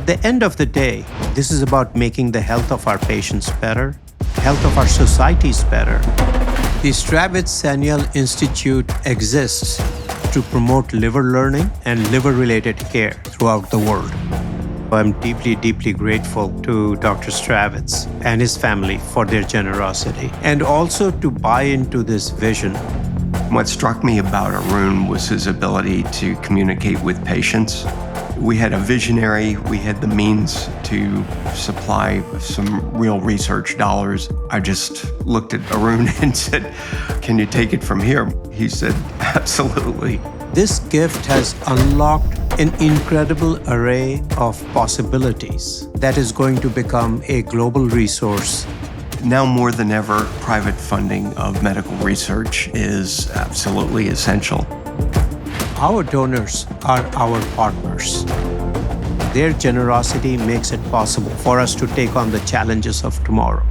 At the end of the day, this is about making the health of our patients better, health of our societies better. The Stravitz Sanyal Institute exists to promote liver learning and liver-related care throughout the world. I'm deeply, deeply grateful to Dr. Stravitz and his family for their generosity, and also to buy into this vision. What struck me about Arun was his ability to communicate with patients. We had a visionary, we had the means to supply some real research dollars. I just looked at Arun and said, "Can you take it from here?" He said, "Absolutely." This gift has unlocked an incredible array of possibilities that is going to become a global resource. Now more than ever, private funding of medical research is absolutely essential. Our donors are our partners. Their generosity makes it possible for us to take on the challenges of tomorrow.